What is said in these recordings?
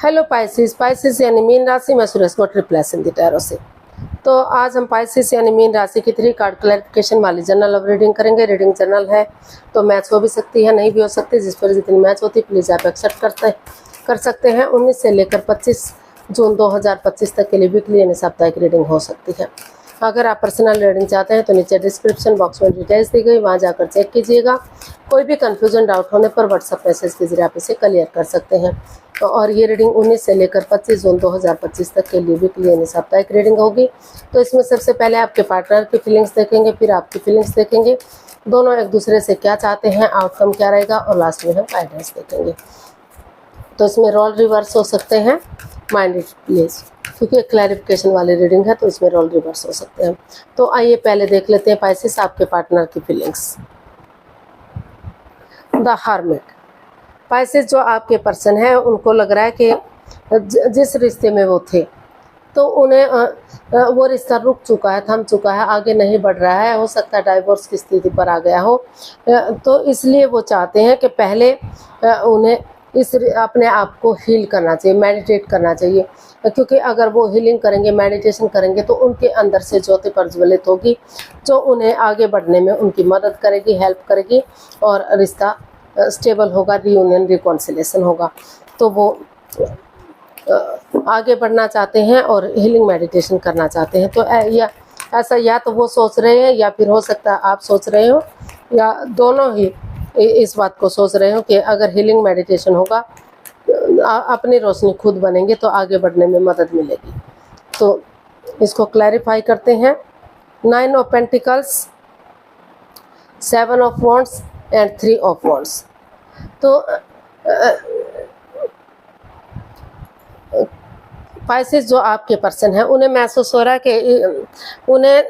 Hello Pisces. Pisces यानी mean राशि, मैं सुरेश को ट्रिप्लेस इन द टैरो से। तो आज हम पाइसिस यानी मीन राशि की 3 कार्ड क्लैरिफिकेशन वाली जनरल अब रीडिंग करेंगे। रीडिंग जनरल है तो मैच हो भी सकती है, नहीं भी हो सकती। जिस पर जितनी मैच होती प्लीज़ आप एक्सेप्ट कर सकते हैं। 19 से लेकर 25 जून 2025 तक के लिए वीकली यानी साप्ताहिक रीडिंग हो सकती है। अगर आप पर्सनल रीडिंग चाहते हैं तो नीचे डिस्क्रिप्शन बॉक्स में डिटेल्स दी गई, वहाँ जाकर चेक कीजिएगा। कोई भी कन्फ्यूजन डाउट होने पर व्हाट्सएप मैसेज के जरिए आप इसे क्लियर कर सकते हैं। और ये रीडिंग 19 से लेकर 25 जून 2025 तक के लिए वीकली यानी साप्ताहिक रीडिंग होगी। तो इसमें सबसे पहले आपके पार्टनर की फीलिंग्स देखेंगे, फिर आपकी फीलिंग्स देखेंगे, दोनों एक दूसरे से क्या चाहते हैं, आउटकम क्या रहेगा, और लास्ट में हम गाइडेंस देखेंगे। तो इसमें रोल रिवर्स हो सकते हैं, माइंड इट प्लीज, क्योंकि क्लैरिफिकेशन वाली रीडिंग है तो इसमें रोल रिवर्स हो सकते हैं। तो आइए पहले देख लेते हैं पाइसिस आपके पार्टनर की फीलिंग्स। The hermit. पाइसिस जो आपके पर्सन है उनको लग रहा है कि जिस रिश्ते में वो थे तो उन्हें वो रिश्ता रुक चुका है, थम चुका है, आगे नहीं बढ़ रहा है। हो सकता है डाइवोर्स की स्थिति पर आ गया हो, तो इसलिए वो चाहते हैं कि पहले उन्हें इस अपने आप को हील करना चाहिए, मेडिटेट करना चाहिए। क्योंकि अगर वो हीलिंग करेंगे, मेडिटेशन करेंगे तो उनके अंदर से ज्योति प्रज्वलित होगी जो उन्हें आगे बढ़ने में उनकी मदद करेगी, हेल्प करेगी, और रिश्ता स्टेबल होगा, रियूनियन रिकॉन्सिलेशन होगा। तो वो आगे बढ़ना चाहते हैं और हीलिंग मेडिटेशन करना चाहते हैं। तो ऐसा या तो वो सोच रहे हैं या फिर हो सकता है आप सोच रहे हो, या दोनों ही इस बात को सोच रहे हो कि अगर हीलिंग मेडिटेशन होगा, अपनी रोशनी खुद बनेंगे तो आगे बढ़ने में मदद मिलेगी। तो इसको क्लैरिफाई करते हैं। 9 of pentacles, 7 of wands and 3 of wands. तो पाइसिस जो आपके पर्सन है उन्हें महसूस हो रहा है कि उन्हें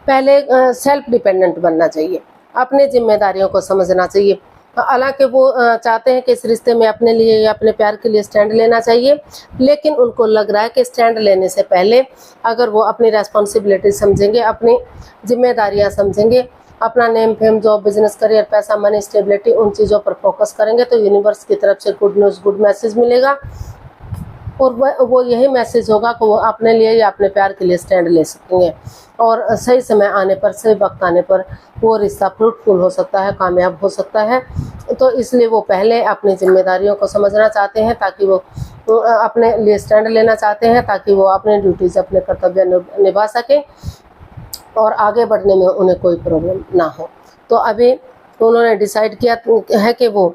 पहले सेल्फ डिपेंडेंट बनना चाहिए, अपनी जिम्मेदारियों को समझना चाहिए। हालांकि वो चाहते हैं कि इस रिश्ते में अपने लिए या अपने प्यार के लिए स्टैंड लेना चाहिए, लेकिन उनको लग रहा है कि स्टैंड लेने से पहले अगर वो अपनी रेस्पॉन्सिबिलिटी समझेंगे, अपनी जिम्मेदारियां समझेंगे, अपना name fame, job, business, career, पैसा, मनी, स्टेबिलिटी, उन चीज़ों पर फोकस करेंगे तो यूनिवर्स की तरफ से गुड न्यूज़, गुड मैसेज मिलेगा। और वो यही मैसेज होगा कि वो अपने लिए या अपने प्यार के लिए स्टैंड ले सकेंगे, और सही समय आने पर, सही वक्त आने पर वो रिश्ता फ्रूटफुल हो सकता है, कामयाब हो सकता है। तो इसलिए वो पहले अपनी जिम्मेदारियों को समझना चाहते हैं, ताकि वो अपने लिए स्टैंड लेना चाहते हैं, ताकि वो अपने ड्यूटीज, अपने कर्तव्य निभा सकें और आगे बढ़ने में उन्हें कोई प्रॉब्लम ना हो। तो अभी उन्होंने डिसाइड किया है कि वो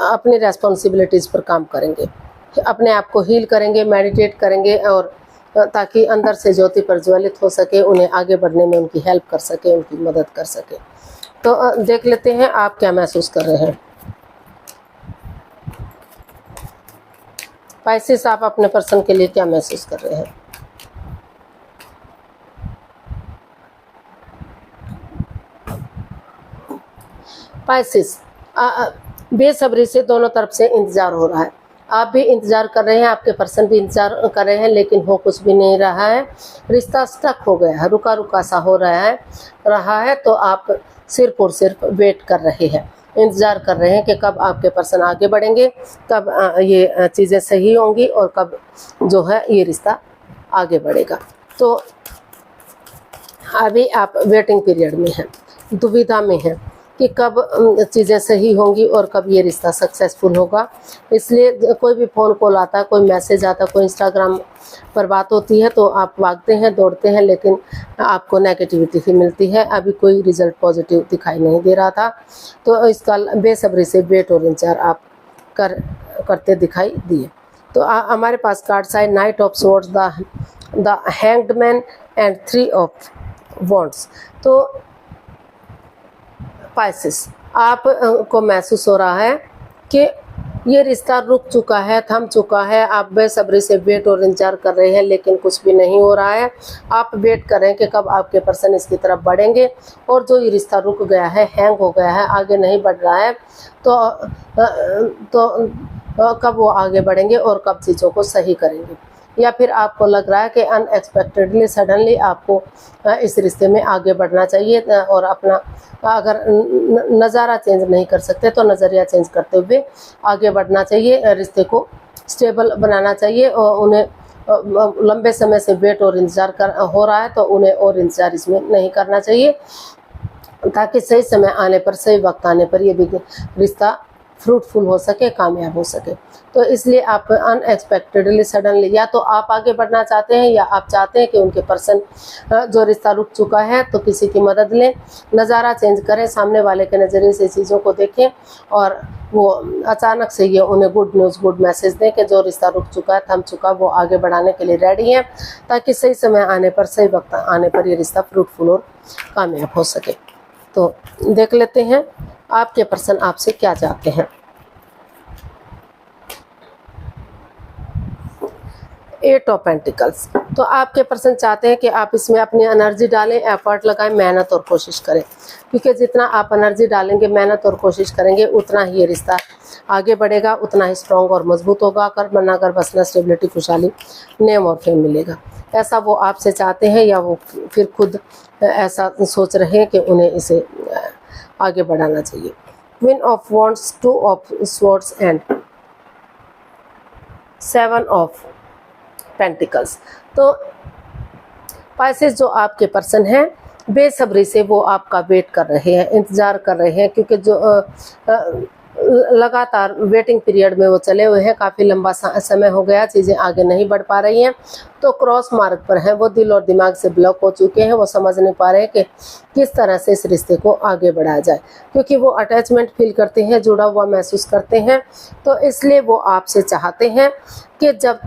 अपनी रेस्पॉन्सिबिलिटीज़ पर काम करेंगे, अपने आप को हील करेंगे, मेडिटेट करेंगे, और ताकि अंदर से ज्योति प्रज्वलित हो सके, उन्हें आगे बढ़ने में उनकी हेल्प कर सके, उनकी मदद कर सके। तो देख लेते हैं आप क्या महसूस कर रहे हैं। पाइसिस आप अपने पर्सन के लिए क्या महसूस कर रहे हैं। पाइसिस बेसब्री से दोनों तरफ से इंतजार हो रहा है। आप भी इंतजार कर रहे हैं, आपके पर्सन भी इंतजार कर रहे हैं, लेकिन हो कुछ भी नहीं रहा है। रिश्ता स्टक हो गया है, रुका रुका सा हो रहा है। तो आप सिर्फ और सिर्फ वेट कर रहे हैं, इंतजार कर रहे हैं कि कब आपके पर्सन आगे बढ़ेंगे, कब ये चीज़ें सही होंगी और कब जो है ये रिश्ता आगे बढ़ेगा। तो अभी आप वेटिंग पीरियड में हैं, दुविधा में हैं कि कब चीज़ें सही होंगी और कब ये रिश्ता सक्सेसफुल होगा। इसलिए कोई भी फ़ोन कॉल आता है, कोई मैसेज आता है, कोई इंस्टाग्राम पर बात होती है तो आप भागते हैं, दौड़ते हैं, लेकिन आपको नेगेटिविटी ही मिलती है। अभी कोई रिजल्ट पॉजिटिव दिखाई नहीं दे रहा था। तो इसका बेसब्री से वेट और इंतजार आप करते दिखाई दिए। तो हमारे पास कार्ड्स आए, night of swords, the hanged man and 3 of wands. तो पाइसिस आप को महसूस हो रहा है कि ये रिश्ता रुक चुका है, थम चुका है। आप बेसब्री से वेट और इंतजार कर रहे हैं, लेकिन कुछ भी नहीं हो रहा है। आप वेट कर रहे हैं कि कब आपके पर्सन इसकी तरफ बढ़ेंगे, और जो ये रिश्ता रुक गया है, हैंग हो गया है, आगे नहीं बढ़ रहा है, तो कब वो आगे बढ़ेंगे और कब चीज़ों को सही करेंगे। या फिर आपको लग रहा है कि अनएक्सपेक्टेडली, सडनली आपको इस रिश्ते में आगे बढ़ना चाहिए, और अपना अगर नज़ारा चेंज नहीं कर सकते तो नज़रिया चेंज करते हुए आगे बढ़ना चाहिए, रिश्ते को स्टेबल बनाना चाहिए और उन्हें लंबे समय से वेट और इंतज़ार हो रहा है तो उन्हें और इंतज़ार इसमें नहीं करना चाहिए, ताकि सही समय आने पर, सही वक्त आने पर ये भी रिश्ता फ्रूटफुल हो सके, कामयाब हो सके। तो इसलिए आप अनएक्सपेक्टेडली, सडनली, या तो आप आगे बढ़ना चाहते हैं या आप चाहते हैं कि उनके पर्सन जो रिश्ता रुक चुका है तो किसी की मदद लें, नज़ारा चेंज करें, सामने वाले के नज़रिए से चीज़ों को देखें और वो अचानक से ये उन्हें गुड न्यूज़, गुड मैसेज दें कि जो रिश्ता रुक चुका है, थम चुका, वो आगे बढ़ाने के लिए रेडी है, ताकि सही समय आने पर, सही वक्त आने पर ये रिश्ता फ्रूटफुल और कामयाब हो सके। तो देख लेते हैं आपके पर्सन आपसे क्या चाहते हैं। 8 ऑफ पेंटिकल्स। तो आपके पर्सन चाहते हैं कि आप इसमें अपनी एनर्जी डालें, एफर्ट लगाएं, मेहनत और कोशिश करें, क्योंकि जितना आप एनर्जी डालेंगे, मेहनत और कोशिश करेंगे, उतना ही ये रिश्ता आगे बढ़ेगा, उतना ही स्ट्रॉन्ग और मजबूत होगा। कर बनना कर बसना, स्टेबिलिटी, खुशहाली, नेम और फेम मिलेगा। ऐसा वो आपसे चाहते हैं या वो फिर खुद ऐसा सोच रहे हैं कि उन्हें इसे आगे बढ़ाना चाहिए। Queen of wands, 2 of swords and 7 of pentacles. तो पाइसेस जो आपके पर्सन हैं, बेसब्री से वो आपका वेट कर रहे हैं, इंतज़ार कर रहे हैं, क्योंकि जो लगातार वेटिंग पीरियड में वो चले हुए हैं, काफ़ी लंबा समय हो गया, चीज़ें आगे नहीं बढ़ पा रही हैं, तो क्रॉस मार्ग पर हैं वो, दिल और दिमाग से ब्लॉक हो चुके हैं, वो समझ नहीं पा रहे हैं कि किस तरह से इस रिश्ते को आगे बढ़ाया जाए, क्योंकि वो अटैचमेंट फील करते हैं, जुड़ा हुआ महसूस करते हैं। तो इसलिए वो आपसे चाहते हैं कि जब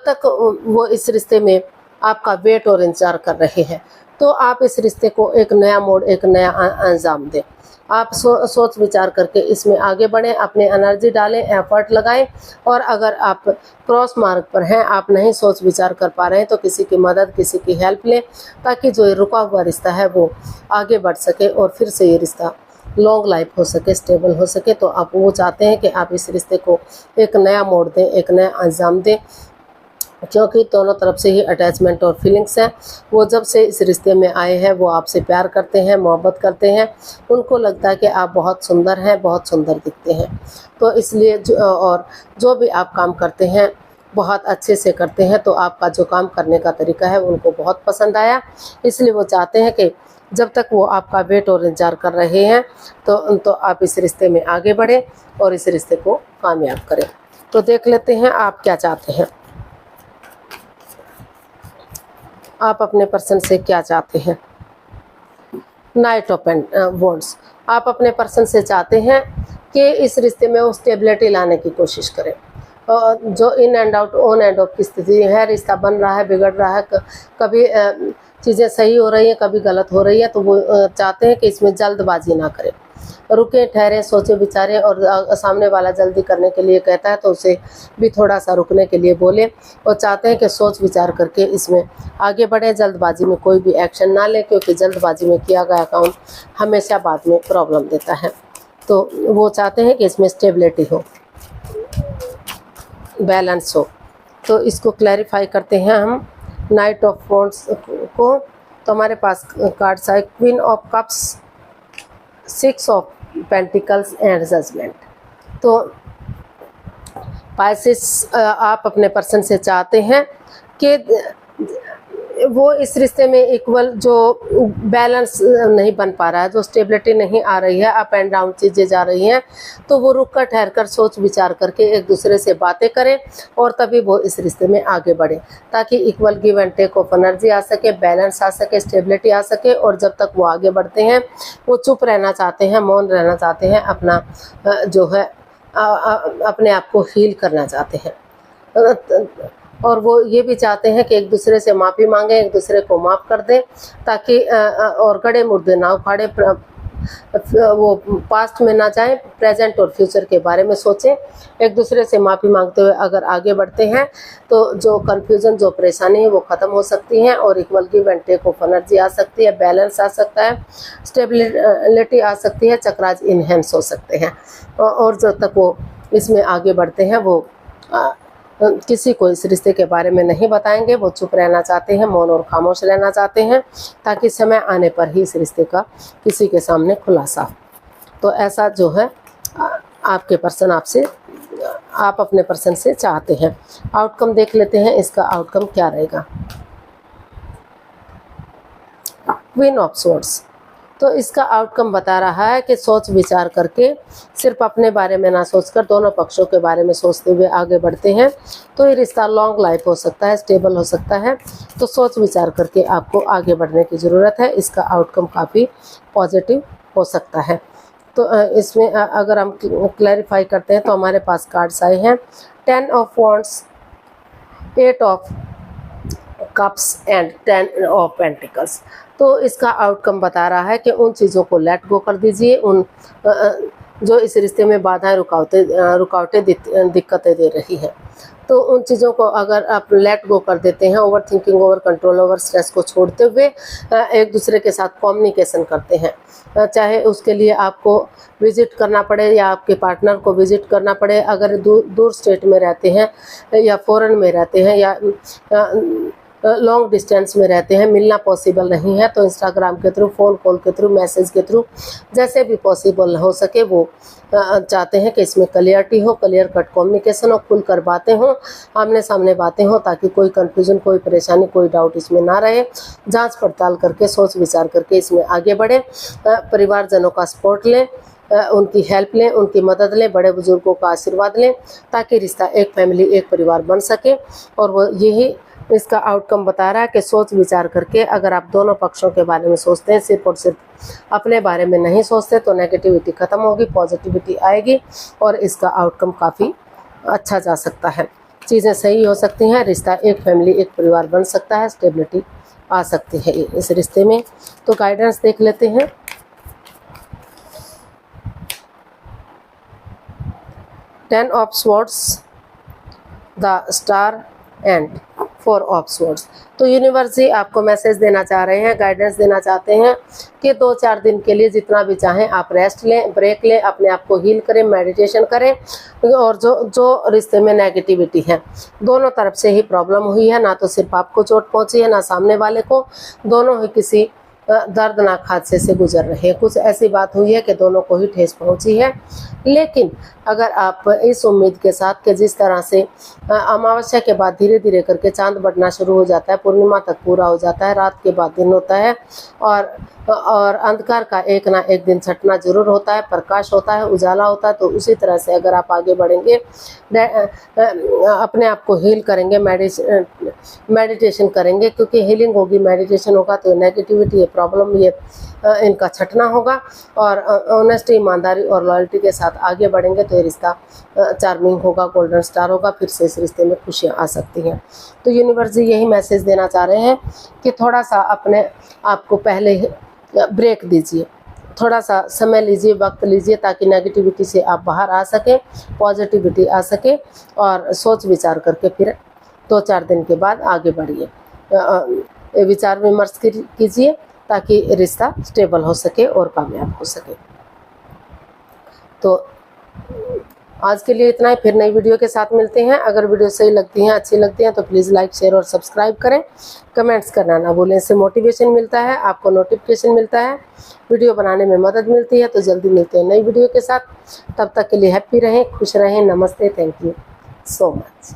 तक वो इस रिश्ते में आपका वेट और इंतजार कर रहे हैं, तो आप इस रिश्ते को एक नया मोड़, एक नया अंजाम दें। आप सोच विचार करके इसमें आगे बढ़ें, अपनी एनर्जी डालें, एफर्ट लगाएं, और अगर आप क्रॉस मार्ग पर हैं, आप नहीं सोच विचार कर पा रहे हैं, तो किसी की मदद, किसी की हेल्प लें, ताकि जो ये रुका हुआ रिश्ता है वो आगे बढ़ सके और फिर से ये रिश्ता लॉन्ग लाइफ हो सके, स्टेबल हो सके। तो आप वो चाहते हैं कि आप इस रिश्ते को एक नया मोड़ दें, एक नया अंजाम दें, क्योंकि दोनों तरफ से ही अटैचमेंट और फीलिंग्स हैं। वो जब से इस रिश्ते में आए हैं वो आपसे प्यार करते हैं, मोहब्बत करते हैं, उनको लगता है कि आप बहुत सुंदर हैं, बहुत सुंदर दिखते हैं। तो इसलिए जो भी आप काम करते हैं बहुत अच्छे से करते हैं, तो आपका जो काम करने का तरीका है उनको बहुत पसंद आया। इसलिए वो चाहते हैं कि जब तक वो आपका वेट और इंतजार कर रहे हैं तो आप इस रिश्ते में आगे बढ़ें और इस रिश्ते को कामयाब करें। तो देख लेते हैं आप क्या चाहते हैं, आप अपने पर्सन से क्या चाहते हैं। Night of wands. आप अपने पर्सन से चाहते हैं कि इस रिश्ते में वो स्टेबिलिटी लाने की कोशिश करें। और जो in and out, on end of की स्थिति है, रिश्ता बन रहा है, बिगड़ रहा है, कभी चीज़ें सही हो रही हैं, कभी गलत हो रही है, तो वो चाहते हैं कि इसमें जल्दबाजी ना करें, रुके, ठहरे, सोचे विचारें। और सामने वाला जल्दी करने के लिए कहता है तो उसे भी थोड़ा सा रुकने के लिए बोले, और चाहते हैं कि सोच विचार करके इसमें आगे बढ़े, जल्दबाजी में कोई भी एक्शन ना ले, क्योंकि जल्दबाजी में किया गया काम हमेशा बाद में प्रॉब्लम देता है। तो वो चाहते हैं कि इसमें स्टेबिलिटी हो, बैलेंस हो। तो इसको क्लैरिफाई करते हैं हम नाइट ऑफ वॉन्ड्स को। तो हमारे पास कार्ड्स है queen of cups, 6 of pentacles and judgement. तो पाइसेस, आप अपने पर्सन से चाहते हैं कि वो इस रिश्ते में इक्वल जो बैलेंस नहीं बन पा रहा है, जो स्टेबिलिटी नहीं आ रही है, अप एंड डाउन चीज़ें जा रही हैं, तो वो रुक कर, ठहर कर, सोच विचार करके एक दूसरे से बातें करें और तभी वो इस रिश्ते में आगे बढ़े, ताकि equal give and take of energy आ सके, बैलेंस आ सके, स्टेबिलिटी आ सके। और जब तक वो आगे बढ़ते हैं, वो चुप रहना चाहते हैं, मौन रहना चाहते हैं, अपना जो है अपने आप को हील करना चाहते हैं। और वो ये भी चाहते हैं कि एक दूसरे से माफ़ी मांगें, एक दूसरे को माफ़ कर दें, ताकि और गड़े मुर्दे ना उखाड़े, वो पास्ट में ना जाएं, प्रेजेंट और फ्यूचर के बारे में सोचें। एक दूसरे से माफ़ी मांगते हुए अगर आगे बढ़ते हैं तो जो कन्फ्यूज़न, जो परेशानी है वो ख़त्म हो सकती हैं और equal give and take of energy आ सकती है, बैलेंस आ सकता है, स्टेबिलिटी आ सकती है, चक्राज इन्हेंस हो सकते हैं। और जब तक वो इसमें आगे बढ़ते हैं वो किसी को इस रिश्ते के बारे में नहीं बताएंगे, वो चुप रहना चाहते हैं, मौन और खामोश रहना चाहते हैं, ताकि समय आने पर ही इस रिश्ते का किसी के सामने खुलासा हो। तो ऐसा जो है आपके पर्सन आपसे, आप अपने पर्सन से चाहते हैं। आउटकम देख लेते हैं, इसका आउटकम क्या रहेगा। क्वीन ऑफ सोर्ड्स, तो इसका आउटकम बता रहा है कि सोच विचार करके, सिर्फ अपने बारे में ना सोचकर दोनों पक्षों के बारे में सोचते हुए आगे बढ़ते हैं तो ये रिश्ता लॉन्ग लाइफ हो सकता है, स्टेबल हो सकता है। तो सोच विचार करके आपको आगे बढ़ने की ज़रूरत है। इसका आउटकम काफ़ी पॉजिटिव हो सकता है। तो इसमें अगर हम क्लैरिफाई करते हैं तो हमारे पास कार्ड्स आए हैं 10 of wands, 8 of cups and 10 of pentacles. तो इसका आउटकम बता रहा है कि उन चीज़ों को लेट गो कर दीजिए, उन जो इस रिश्ते में बाधाएं, रुकावटें दिक्कतें दे रही हैं। तो उन चीज़ों को अगर आप लेट गो कर देते हैं, over thinking, over control, over stress को छोड़ते हुए एक दूसरे के साथ कम्युनिकेशन करते हैं, चाहे उसके लिए आपको विज़िट करना पड़े या आपके पार्टनर को विज़िट करना पड़े। अगर दूर स्टेट में रहते हैं या फॉरेन में रहते हैं या लॉन्ग डिस्टेंस में रहते हैं, मिलना पॉसिबल नहीं है तो इंस्टाग्राम के थ्रू, फ़ोन कॉल के थ्रू, मैसेज के थ्रू, जैसे भी पॉसिबल हो सके वो चाहते हैं कि इसमें क्लियरिटी हो, क्लियर कट कम्युनिकेशन हो, खुलकर बातें हों, आमने सामने बातें हों, ताकि कोई कन्फ्यूजन, कोई परेशानी, कोई डाउट इसमें ना रहे। जांच पड़ताल करके, सोच विचार करके इसमें आगे बढ़ें। परिवारजनों का सपोर्ट लें, उनकी हेल्प लें, उनकी मदद लें, बड़े बुजुर्गों का आशीर्वाद लें, ताकि रिश्ता एक फैमिली, एक परिवार बन सके। और वो यही इसका आउटकम बता रहा है कि सोच विचार करके अगर आप दोनों पक्षों के बारे में सोचते हैं, सिर्फ और सिर्फ अपने बारे में नहीं सोचते, तो नेगेटिविटी ख़त्म होगी, पॉजिटिविटी आएगी और इसका आउटकम काफ़ी अच्छा जा सकता है। चीज़ें सही हो सकती हैं, रिश्ता एक फैमिली, एक परिवार बन सकता है, स्टेबिलिटी आ सकती है इस रिश्ते में। तो गाइडेंस देख लेते हैं। Ten of swords, the star and 4 of swords. तो यूनिवर्स जी आपको मैसेज देना चाह रहे हैं, गाइडेंस देना चाहते हैं कि 2-4 दिन के लिए जितना भी चाहें आप रेस्ट लें, ब्रेक लें, अपने आप को हील करें, मेडिटेशन करें। और जो रिश्ते में नेगेटिविटी है, दोनों तरफ से ही प्रॉब्लम हुई है, ना तो सिर्फ आपको चोट पहुंची है ना सामने वाले को, दोनों ही किसी दर्दनाक हादसे से गुजर रहे हैं। कुछ ऐसी बात हुई है कि दोनों को ही ठेस पहुंची है। लेकिन अगर आप इस उम्मीद के साथ कि जिस तरह से अमावस्या के बाद धीरे धीरे करके चांद बढ़ना शुरू हो जाता है, पूर्णिमा तक पूरा हो जाता है, रात के बाद दिन होता है और अंधकार का एक ना एक दिन छटना जरूर होता है, प्रकाश होता है, उजाला होता है। तो उसी तरह से अगर आप आगे बढ़ेंगे, अपने आप को हील करेंगे, मेडिटेशन करेंगे, क्योंकि हीलिंग होगी, मेडिटेशन होगा तो नेगेटिविटी, प्रॉब्लम, ये इनका छटना होगा। और ऑनेस्टी, ईमानदारी और लॉयल्टी के साथ आगे बढ़ेंगे तो ये रिश्ता चार्मिंग होगा, गोल्डन स्टार होगा, फिर से इस रिश्ते में खुशियाँ आ सकती हैं। तो यूनिवर्स जी यही मैसेज देना चाह रहे हैं कि थोड़ा सा अपने आप को पहले ब्रेक दीजिए, थोड़ा सा समय लीजिए, वक्त लीजिए, ताकि नेगेटिविटी से आप बाहर आ सकें, पॉजिटिविटी आ सके और सोच विचार करके फिर 2-4 दिन के बाद आगे बढ़िए। विचार विमर्श कीजिए ताकि रिश्ता स्टेबल हो सके और कामयाब हो सके। तो आज के लिए इतना ही, फिर नई वीडियो के साथ मिलते हैं। अगर वीडियो सही लगती हैं, अच्छी लगती हैं तो प्लीज़ लाइक, शेयर और सब्सक्राइब करें। कमेंट्स करना ना भूलें, इससे मोटिवेशन मिलता है, आपको नोटिफिकेशन मिलता है, वीडियो बनाने में मदद मिलती है। तो जल्दी मिलते हैं नई वीडियो के साथ, तब तक के लिए हैप्पी रहें, खुश रहें। नमस्ते, थैंक यू सो मच।